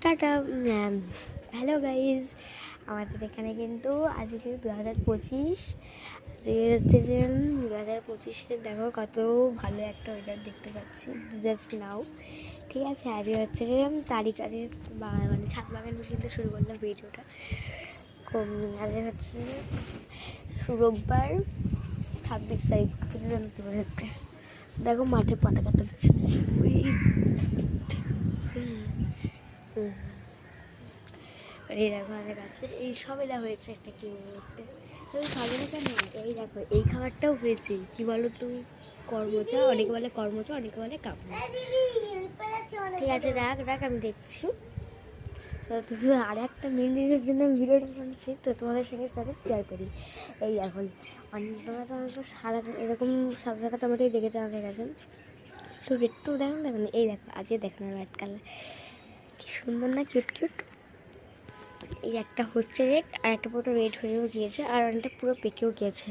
Tata. Hello guys, আমাদের এখানে কিন্তু আজকে 2025, আজকে হচ্ছে যে 2025-এ দেখো কত ভালো একটা ওয়েদার দেখতে পাচ্ছি জাস্ট নাও। ঠিক আছে, আজকে হচ্ছে যে তারিখ আজকে মানে ছাদ বাগানে কিন্তু শুরু করলাম ভিডিওটা। আজকে হচ্ছে রোববার 26 তারিখ, কিছু জানতে পারে আজকে। দেখো মাঠে পতাকা তুলেছে, এই দেখো আমাদের কাছে এই সবেদা হয়েছে একটা কি বলতে সবেদা কেন, এই দেখো এই খাবারটাও হয়েছে কি বলো তো, কর্মচা, অনেকে বলে কর্মচা, অনেকে বলে কামড়া। ঠিক আছে, রাখ রাখ, আমি দেখছি। তো তুমি আর একটা মেন জিনিসের জন্য আমি ভিডিওটা বানাচ্ছি, তো তোমাদের সঙ্গে সাথে শেয়ার করি। এই দেখুন, তোমরা তো অনেক সাদা এরকম সাদা সাদা টমেটোই দেখেছো আমাদের কাছে, তো একটু দেখুন দেখুন, এই দেখো আজকে দেখুন রেড কালার কি সুন্দর না, কিউট কিউট। এই একটা হচ্ছে রেড, আর একটা পুরো রেড হয়েও গিয়েছে, আর অনেকটা পুরো পেকেও গিয়েছে।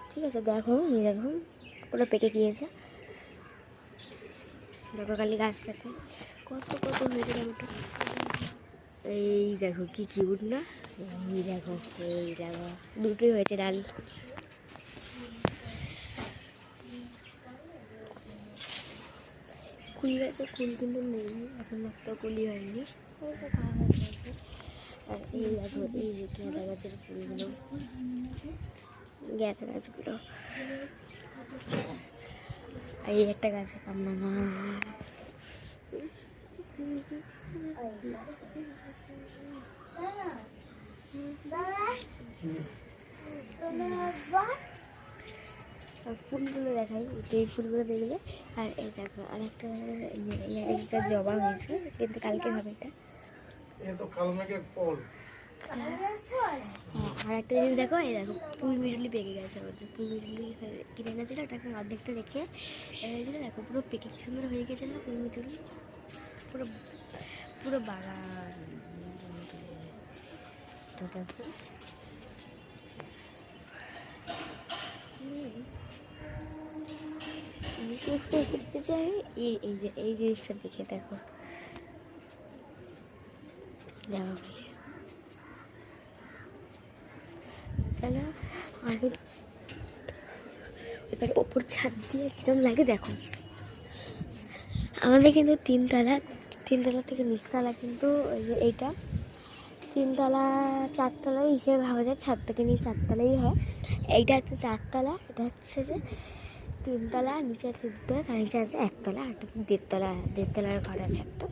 ঠিক আছে, দেখো এই দেখো পুরো পেকে গিয়েছে। দেখো কালি গাছটাতে কত কত হয়েছে টমেটো। এই দেখো কি কিউট না, এই দেখো, এই দেখো দুটোই হয়েছে ডাল। কুল গাছে কুল কিন্তু নেই এখন, একটা কুলি হয়নি। আর এই দেখো এই যে গেঁদা গাছের ফুলগুলো, গেঁদা গাছগুলো, আর এই একটা গাছে কামরাঙা। ফুলগুলো দেখাই, এই ফুলগুলো দেখলে। আর এই দেখো আরেকটা জবা হয়েছে, কিন্তু কালকে হবে এটা। আর একটা জিনিস দেখো, এই দেখো পুল মিডুলি পেকে গেছে আমাদের, পুল মিডুলি কিনে গেছিলো, ওটাকে অর্ধেকটা রেখে এসেছিলো। দেখো পুরো পেকে কি সুন্দর হয়ে গেছে না পুল মিডুলি, পুরো পুরো বাগান। তো দেখো বেশি ফুল করতে চাই, এই যে এই জিনিসটা দেখে দেখো, দেখো চলো আর এবার ওপর ছাদ দিয়ে কিরম লাগে দেখো। আমাদের কিন্তু তিনতলা থেকে নিচতলা, কিন্তু এইটা তিনতলা চারতলা হিসেবে ভাবা যায়, ছাদ থেকে নিয়ে চারতলাই হয়। এইটা হচ্ছে চারতলা, এটা হচ্ছে যে তিনতলা, নিচে আছে দুতলা, তার নিচে আছে একতলা, আর দেড়তলার ঘর আছে একটা।